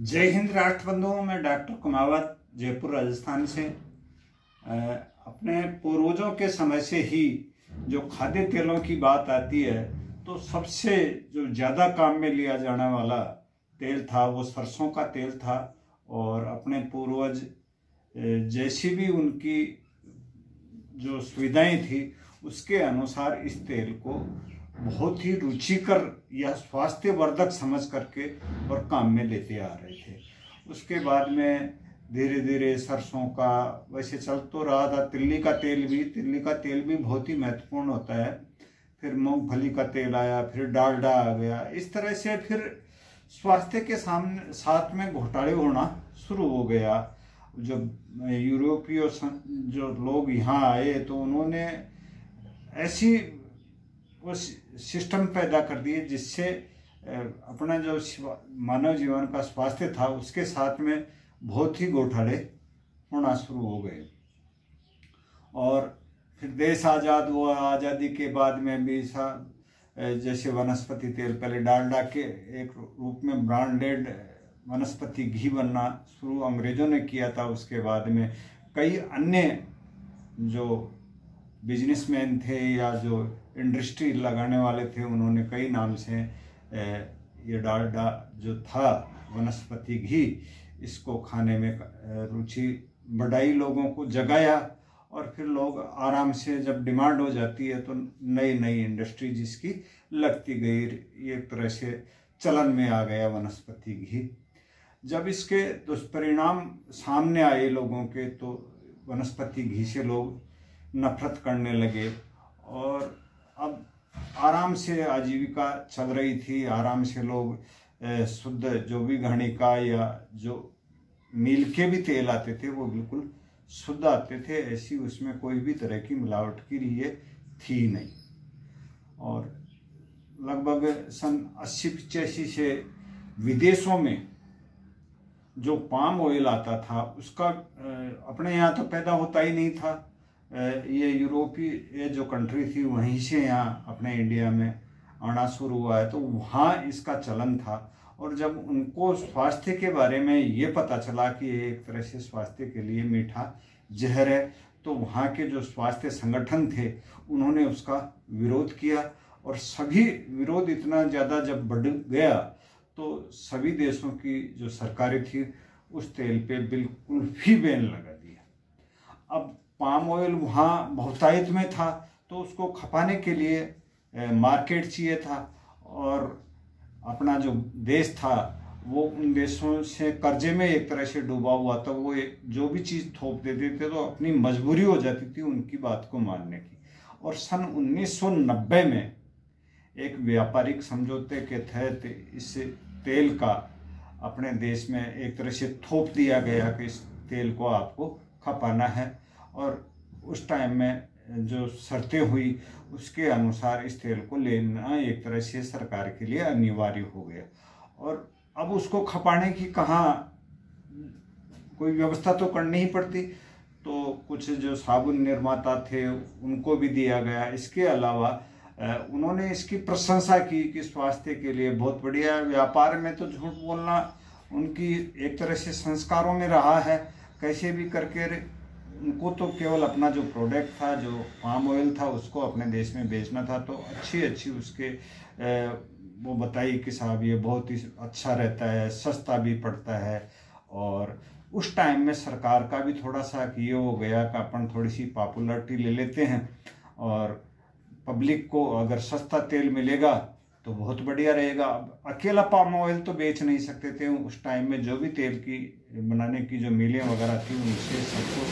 जय हिंद राष्ट्र बंधुओं। मैं डॉक्टर कुमावत जयपुर राजस्थान से। अपने पूर्वजों के समय से ही जो खाद्य तेलों की बात आती है तो सबसे जो ज़्यादा काम में लिया जाने वाला तेल था वो सरसों का तेल था। और अपने पूर्वज जैसी भी उनकी जो सुविधाएं थी उसके अनुसार इस तेल को बहुत ही रुचिकर या स्वास्थ्यवर्धक समझ करके और काम में लेते आ रहे थे। उसके बाद में धीरे धीरे सरसों का वैसे चल तो रहा था, तिल्ली का तेल भी बहुत ही महत्वपूर्ण होता है। फिर मूंगफली का तेल आया, फिर डालडा आ गया। इस तरह से फिर स्वास्थ्य के साथ में घोटाले होना शुरू हो गया। जब यूरोपीय जो लोग यहाँ आए तो उन्होंने ऐसी वो सिस्टम पैदा कर दिए जिससे अपना जो मानव जीवन का स्वास्थ्य था उसके साथ में बहुत ही घोटाले होना शुरू हो गए। और फिर देश आज़ाद हुआ। आज़ादी के बाद में भी जैसे वनस्पति तेल, पहले डालडा के एक रूप में ब्रांडेड वनस्पति घी बनना शुरू अंग्रेजों ने किया था। उसके बाद में कई अन्य जो बिजनेसमैन थे या जो इंडस्ट्री लगाने वाले थे उन्होंने कई नाम से ये डालडा जो था वनस्पति घी, इसको खाने में रुचि बढ़ाई, लोगों को जगाया। और फिर लोग आराम से जब डिमांड हो जाती है तो नई नई इंडस्ट्री जिसकी लगती गई, एक तरह से चलन में आ गया वनस्पति घी। जब इसके दुष्परिणाम सामने आए लोगों के तो वनस्पति घी से लोग नफरत करने लगे। और अब आराम से आजीविका चल रही थी, आराम से लोग शुद्ध जो भी घानी का या जो मिल के भी तेल आते थे वो बिल्कुल शुद्ध आते थे, ऐसी उसमें कोई भी तरह की मिलावट की ये थी नहीं। और लगभग सन 80-85 से विदेशों में जो पाम ऑयल आता था उसका अपने यहाँ तो पैदा होता ही नहीं था। ये यूरोपीय जो कंट्री थी वहीं से यहाँ अपने इंडिया में आना शुरू हुआ है, तो वहाँ इसका चलन था। और जब उनको स्वास्थ्य के बारे में ये पता चला कि ये एक तरह से स्वास्थ्य के लिए मीठा जहर है, तो वहाँ के जो स्वास्थ्य संगठन थे उन्होंने उसका विरोध किया। और सभी विरोध इतना ज़्यादा जब बढ़ गया तो सभी देशों की जो सरकारें थी उस तेल पे बिल्कुल भी बैन लगा दिया। अब पाम ऑयल वहाँ बहुतायत में था तो उसको खपाने के लिए मार्केट चाहिए था। और अपना जो देश था वो उन देशों से कर्जे में एक तरह से डूबा हुआ था। वो जो भी चीज़ थोप देते थे तो अपनी मजबूरी हो जाती थी उनकी बात को मानने की। और सन 1990 में एक व्यापारिक समझौते के तहत इस तेल का अपने देश में एक तरह से थोप दिया गया कि इस तेल को आपको खपाना है। और उस टाइम में जो शर्तें हुई उसके अनुसार इस तेल को लेना एक तरह से सरकार के लिए अनिवार्य हो गया। और अब उसको खपाने की कहाँ कोई व्यवस्था तो करनी ही पड़ती, तो कुछ जो साबुन निर्माता थे उनको भी दिया गया। इसके अलावा उन्होंने इसकी प्रशंसा की कि स्वास्थ्य के लिए बहुत बढ़िया। व्यापार में तो झूठ बोलना उनकी एक तरह से संस्कारों में रहा है। कैसे भी करके उनको तो केवल अपना जो प्रोडक्ट था, जो पाम ऑयल था, उसको अपने देश में बेचना था। तो अच्छी उसके वो बताई कि साहब ये बहुत ही अच्छा रहता है, सस्ता भी पड़ता है। और उस टाइम में सरकार का भी थोड़ा सा ये हो गया कि अपन थोड़ी सी पॉपुलरिटी ले लेते हैं और पब्लिक को अगर सस्ता तेल मिलेगा तो बहुत बढ़िया रहेगा। अब अकेला पाम ऑयल तो बेच नहीं सकते थे उस टाइम में। जो भी तेल की बनाने की जो मिलें वगैरह थी उनसे सबको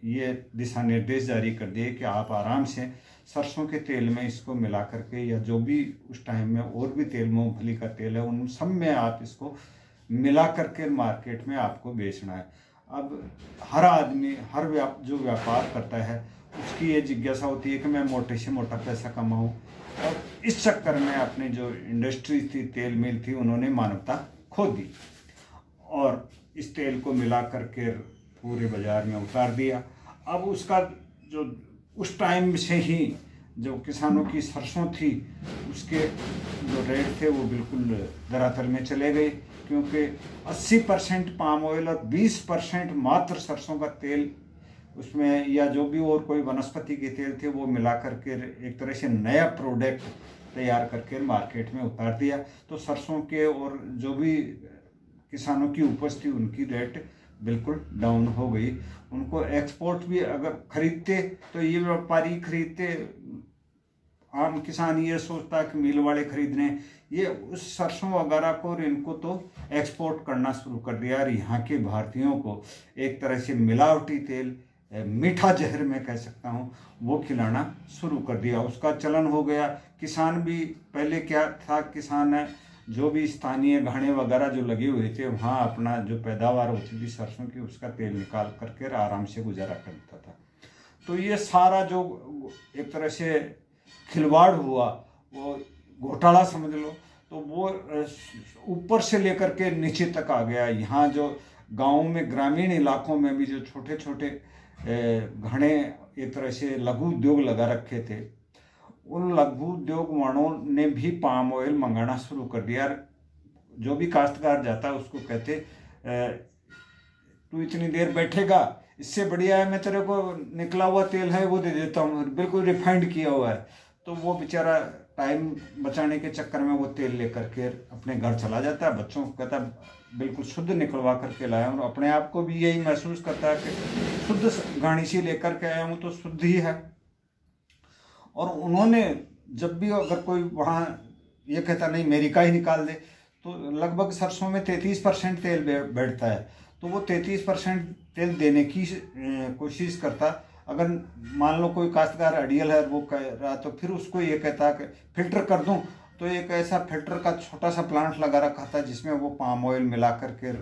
ये दिशा निर्देश जारी कर दिए कि आप आराम से सरसों के तेल में इसको मिला करके या जो भी उस टाइम में और भी तेल, मूंगफली का तेल है, उन सब में आप इसको मिला करके मार्केट में आपको बेचना है। अब हर आदमी, जो व्यापार करता है उसकी ये जिज्ञासा होती है कि मैं मोटे से मोटा पैसा कमाऊं। और इस चक्कर में अपनी जो इंडस्ट्री थी, तेल मिल थी, उन्होंने मानवता खो दी और इस तेल को मिला करके पूरे बाजार में उतार दिया। अब उसका जो उस टाइम से ही जो किसानों की सरसों थी उसके जो रेट थे वो बिल्कुल धरातल में चले गए, क्योंकि 80% पाम ऑयल और 20% मात्र सरसों का तेल उसमें, या जो भी और कोई वनस्पति के तेल थे, वो मिला करके एक तरह से नया प्रोडक्ट तैयार करके मार्केट में उतार दिया। तो सरसों के और जो भी किसानों की उपज थी उनकी रेट बिल्कुल डाउन हो गई। उनको एक्सपोर्ट भी अगर खरीदते तो ये व्यापारी खरीदते, आम किसान ये सोचता कि मिल वाले खरीद रहे हैं, ये उस सरसों वगैरह को और इनको तो एक्सपोर्ट करना शुरू कर दिया और यहाँ के भारतीयों को एक तरह से मिलावटी तेल, मीठा जहर मैं कह सकता हूँ, वो खिलाना शुरू कर दिया। उसका चलन हो गया। किसान भी पहले क्या था, किसान जो भी स्थानीय घाने वगैरह जो लगे हुए थे वहाँ अपना जो पैदावार होती थी सरसों की उसका तेल निकाल करके आराम से गुजारा करता था। तो ये सारा जो एक तरह से खिलवाड़ हुआ, वो घोटाला समझ लो, तो वो ऊपर से लेकर के नीचे तक आ गया। यहाँ जो गाँव में, ग्रामीण इलाकों में भी जो छोटे छोटे घने एक तरह से लघु उद्योग लगा रखे थे, उन लघु उद्योग वालों ने भी पाम ऑयल मंगाना शुरू कर दिया। जो भी काश्तकार जाता है उसको कहते तू इतनी देर बैठेगा, इससे बढ़िया है मैं तेरे को निकला हुआ तेल है वो दे देता हूँ, बिल्कुल रिफाइंड किया हुआ है। तो वो बेचारा टाइम बचाने के चक्कर में वो तेल लेकर के अपने घर चला जाता है, बच्चों को कहता है बिल्कुल शुद्ध निकलवा करके लाया हूँ, अपने आप को भी यही महसूस करता है कि शुद्ध घानी से लेकर के आया हूँ तो शुद्ध ही है। और उन्होंने जब भी अगर कोई वहाँ ये कहता नहीं मेरी का ही निकाल दे, तो लगभग सरसों में 33% तेल बैठता है, तो वो 33% तेल देने की कोशिश करता। अगर मान लो कोई काश्तकार अड़ियल है वो कह रहा, तो फिर उसको ये कहता कि फिल्टर कर दूं, तो एक ऐसा फिल्टर का छोटा सा प्लांट लगा रखा था जिसमें वो पाम ऑयल मिला करके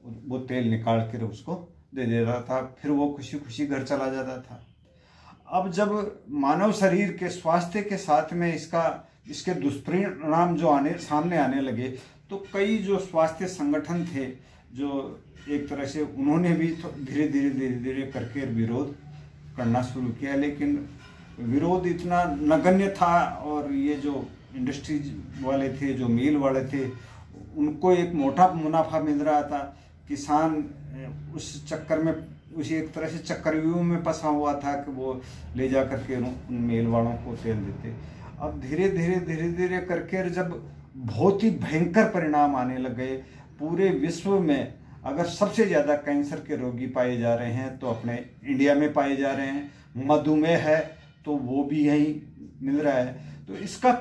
वो तेल निकाल कर उसको दे देता था, फिर वो खुशी खुशी घर चला जाता था। अब जब मानव शरीर के स्वास्थ्य के साथ में इसके दुष्परिणाम जो सामने आने लगे, तो कई जो स्वास्थ्य संगठन थे जो एक तरह से उन्होंने भी धीरे धीरे करके विरोध करना शुरू किया, लेकिन विरोध इतना नगण्य था और ये जो इंडस्ट्रीज वाले थे, जो मिल वाले थे, उनको एक मोटा मुनाफा मिल रहा था। किसान उस चक्कर में, उसी एक तरह से चक्रव्यूह में फंसा हुआ था कि वो ले जा करके उन मिल वालों को तेल देते। अब धीरे धीरे करके जब बहुत ही भयंकर परिणाम आने लगे, पूरे विश्व में अगर सबसे ज़्यादा कैंसर के रोगी पाए जा रहे हैं तो अपने इंडिया में पाए जा रहे हैं। मधुमेह है तो वो भी यहीं मिल रहा है। तो इसका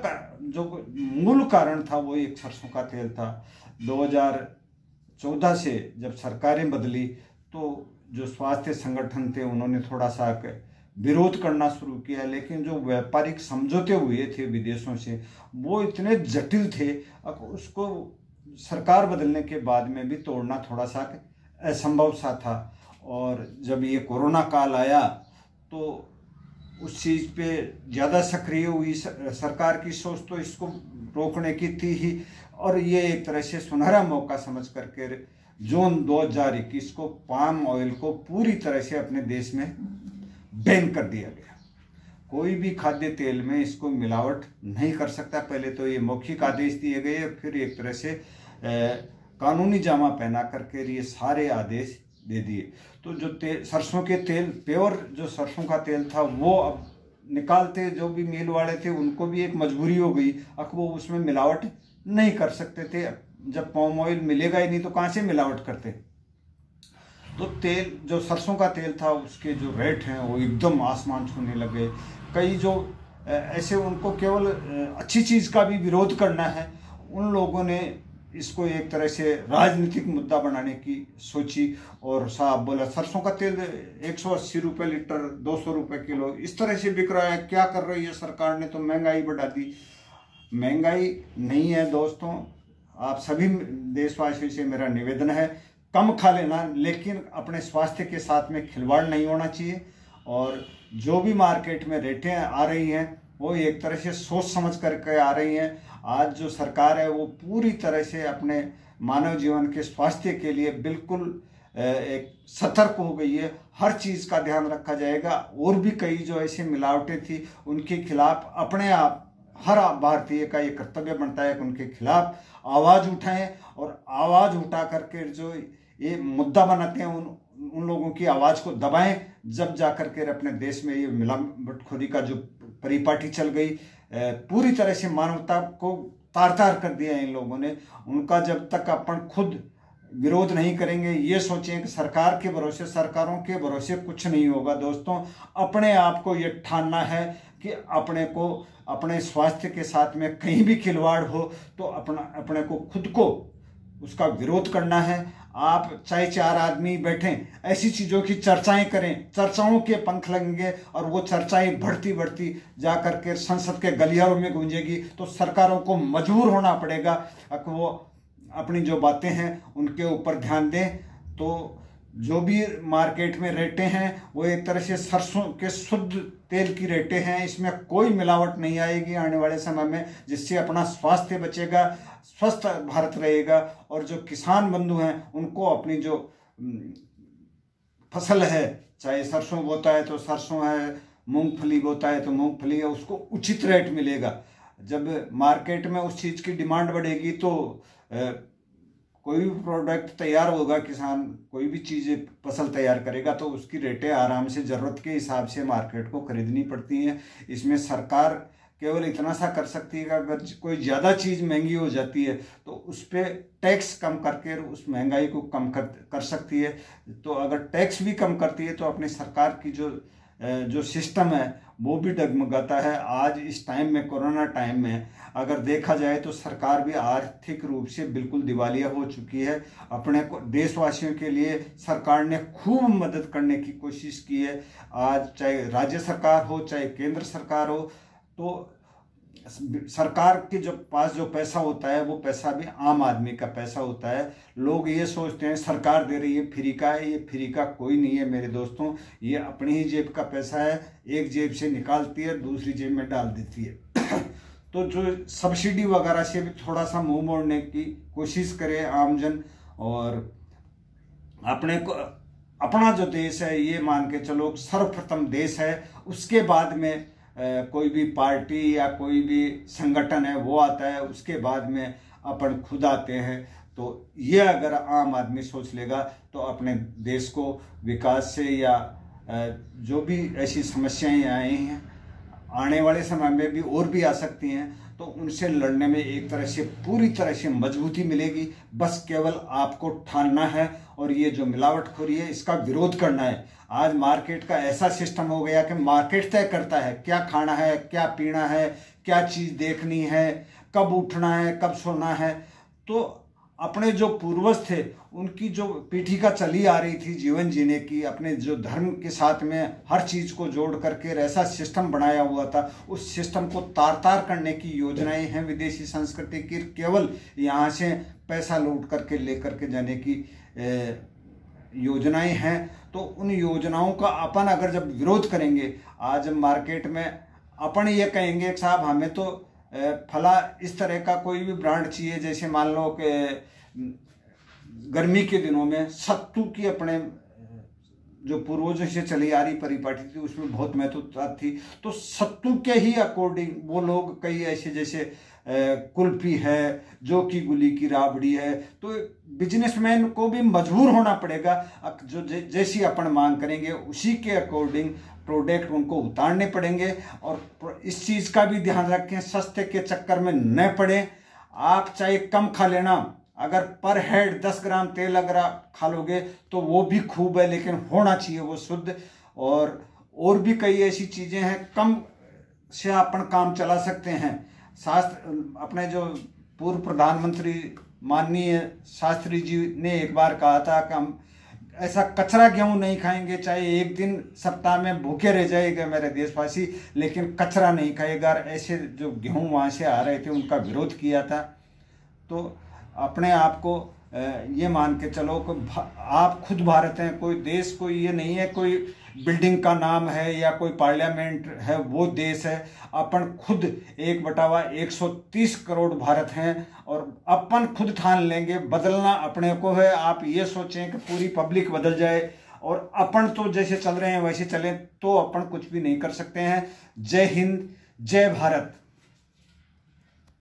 जो मूल कारण था वो एक सरसों का तेल था। 2014 से जब सरकारें बदली तो जो स्वास्थ्य संगठन थे उन्होंने थोड़ा सा विरोध करना शुरू किया, लेकिन जो व्यापारिक समझौते हुए थे विदेशों से वो इतने जटिल थे, अब उसको सरकार बदलने के बाद में भी तोड़ना थोड़ा सा असंभव सा था। और जब ये कोरोना काल आया तो उस चीज़ पे ज़्यादा सक्रिय हुई सरकार की सोच, तो इसको रोकने की थी ही। और ये एक तरह से सुनहरा मौका समझ करके जून 2021 को पाम ऑयल को पूरी तरह से अपने देश में बैन कर दिया गया। कोई भी खाद्य तेल में इसको मिलावट नहीं कर सकता। पहले तो ये मौखिक आदेश दिए गए, फिर एक तरह से कानूनी जामा पहना करके ये सारे आदेश दे दिए। तो जो सरसों के तेल, प्योर जो सरसों का तेल था वो अब निकालते जो भी मिल वाले थे उनको भी एक मजबूरी हो गई, अब वो उसमें मिलावट नहीं कर सकते थे। जब पाम ऑयल मिलेगा ही नहीं तो कहाँ से मिलावट करते। तो तेल जो सरसों का तेल था उसके जो रेट हैं वो एकदम आसमान छूने लगे। कई जो ऐसे उनको केवल अच्छी चीज़ का भी विरोध करना है, उन लोगों ने इसको एक तरह से राजनीतिक मुद्दा बनाने की सोची और साहब बोला सरसों का तेल 180 रुपये लीटर, 200 रुपये किलो इस तरह से बिक रहा है, क्या कर रही है सरकार ने, तो महंगाई बढ़ा दी। महंगाई नहीं है दोस्तों, आप सभी देशवासियों से मेरा निवेदन है कम खा लेना, लेकिन अपने स्वास्थ्य के साथ में खिलवाड़ नहीं होना चाहिए। और जो भी मार्केट में रेटें आ रही हैं वो एक तरह से सोच समझ करके आ रही हैं। आज जो सरकार है वो पूरी तरह से अपने मानव जीवन के स्वास्थ्य के लिए बिल्कुल एक सतर्क हो गई है, हर चीज़ का ध्यान रखा जाएगा। और भी कई जो ऐसी मिलावटें थी उनके खिलाफ अपने आप हर भारतीय का ये कर्तव्य बनता है कि उनके खिलाफ आवाज़ उठाएं, और आवाज़ उठा करके जो ये मुद्दा बनाते हैं उन लोगों की आवाज़ को दबाएं, जब जा करके अपने देश में ये मिलावटखोरी का जो परिपाटी चल गई, पूरी तरह से मानवता को तार तार कर दिया इन लोगों ने। उनका जब तक अपन खुद विरोध नहीं करेंगे, ये सोचें कि सरकार के भरोसे, सरकारों के भरोसे कुछ नहीं होगा दोस्तों। अपने आप को ये ठानना है कि अपने को, अपने स्वास्थ्य के साथ में कहीं भी खिलवाड़ हो तो अपने को खुद को उसका विरोध करना है। आप चाहे 4 आदमी बैठें, ऐसी चीज़ों की चर्चाएं करें, चर्चाओं के पंख लगेंगे और वो चर्चाएं बढ़ती बढ़ती जा करके संसद के गलियारों में गूंजेगी, तो सरकारों को मजबूर होना पड़ेगा कि वो अपनी जो बातें हैं उनके ऊपर ध्यान दें। तो जो भी मार्केट में रेटें हैं वो एक तरह से सरसों के शुद्ध तेल की रेटें हैं, इसमें कोई मिलावट नहीं आएगी आने वाले समय में, जिससे अपना स्वास्थ्य बचेगा, स्वस्थ भारत रहेगा। और जो किसान बंधु हैं उनको अपनी जो फसल है, चाहे सरसों बोता है तो सरसों है, मूंगफली बोता है तो मूंगफली है, उसको उचित रेट मिलेगा। जब मार्केट में उस चीज़ की डिमांड बढ़ेगी तो कोई भी प्रोडक्ट तैयार होगा, किसान कोई भी चीज़ फसल तैयार करेगा तो उसकी रेटें आराम से ज़रूरत के हिसाब से मार्केट को खरीदनी पड़ती हैं। इसमें सरकार केवल इतना सा कर सकती है कि अगर कोई ज़्यादा चीज़ महंगी हो जाती है तो उस पर टैक्स कम करके उस महंगाई को कम कर सकती है। तो अगर टैक्स भी कम करती है तो अपनी सरकार की जो सिस्टम है वो भी डगमगाता है। आज इस टाइम में, कोरोना टाइम में अगर देखा जाए तो सरकार भी आर्थिक रूप से बिल्कुल दिवालिया हो चुकी है। अपने को देशवासियों के लिए सरकार ने खूब मदद करने की कोशिश की है। आज चाहे राज्य सरकार हो चाहे केंद्र सरकार हो, तो सरकार के जो पास जो पैसा होता है वो पैसा भी आम आदमी का पैसा होता है। लोग ये सोचते हैं सरकार दे रही है, फ्री का है, ये फ्री का कोई नहीं है मेरे दोस्तों। ये अपनी ही जेब का पैसा है, एक जेब से निकालती है दूसरी जेब में डाल देती है। तो जो सब्सिडी वगैरह से भी थोड़ा सा मुंह मोड़ने की कोशिश करे आमजन, और अपने को, अपना जो देश है ये मान के चलो सर्वप्रथम देश है, उसके बाद में कोई भी पार्टी या कोई भी संगठन है वो आता है, उसके बाद में अपन खुद आते हैं। तो ये अगर आम आदमी सोच लेगा तो अपने देश को विकास से, या जो भी ऐसी समस्याएं आई हैं आने वाले समय में भी और भी आ सकती हैं, तो उनसे लड़ने में एक तरह से पूरी तरह से मजबूती मिलेगी। बस केवल आपको ठानना है और ये जो मिलावटखोरी है इसका विरोध करना है। आज मार्केट का ऐसा सिस्टम हो गया कि मार्केट तय करता है क्या खाना है, क्या पीना है, क्या चीज़ देखनी है, कब उठना है, कब सोना है। तो अपने जो पूर्वज थे उनकी जो पीठिका चली आ रही थी जीवन जीने की, अपने जो धर्म के साथ में हर चीज़ को जोड़ करके ऐसा सिस्टम बनाया हुआ था, उस सिस्टम को तार तार करने की योजनाएं हैं विदेशी संस्कृति की। केवल यहाँ से पैसा लूट करके लेकर के जाने की योजनाएं हैं। तो उन योजनाओं का अपन अगर जब विरोध करेंगे, आज मार्केट में अपन ये कहेंगे कि साहब हमें तो फला इस तरह का कोई भी ब्रांड चाहिए, जैसे मान लो कि गर्मी के दिनों में सत्तू की अपने जो पूर्वजों से चली आ रही परिपाटी थी उसमें बहुत महत्वता थी, तो सत्तू के ही अकॉर्डिंग वो लोग कई ऐसे जैसे कुल्फी है, जो की गुली की राबड़ी है, तो बिजनेसमैन को भी मजबूर होना पड़ेगा। जो जैसी अपन मांग करेंगे उसी के अकॉर्डिंग प्रोडक्ट उनको उतारने पड़ेंगे। और इस चीज़ का भी ध्यान रखें, सस्ते के चक्कर में न पड़े। आप चाहे कम खा लेना, अगर पर हेड 10 ग्राम तेल अगर आप खा लोगे तो वो भी खूब है, लेकिन होना चाहिए वो शुद्ध। और भी कई ऐसी चीज़ें हैं, कम से अपन काम चला सकते हैं। शास्त्र, अपने जो पूर्व प्रधानमंत्री माननीय शास्त्री जी ने एक बार कहा था कि हम ऐसा कचरा गेहूं नहीं खाएंगे, चाहे एक दिन सप्ताह में भूखे रह जाएगा मेरे देशवासी, लेकिन कचरा नहीं खाएगा। ऐसे जो गेहूं वहाँ से आ रहे थे उनका विरोध किया था। तो अपने आप को ये मान के चलो कि आप खुद भारत हैं, कोई देश कोई ये नहीं है कोई बिल्डिंग का नाम है या कोई पार्लियामेंट है वो देश है। अपन खुद 1/130 करोड़ भारत हैं और अपन खुद ठान लेंगे बदलना अपने को है। आप ये सोचें कि पूरी पब्लिक बदल जाए और अपन तो जैसे चल रहे हैं वैसे चलें तो अपन कुछ भी नहीं कर सकते हैं। जय हिंद, जय भारत।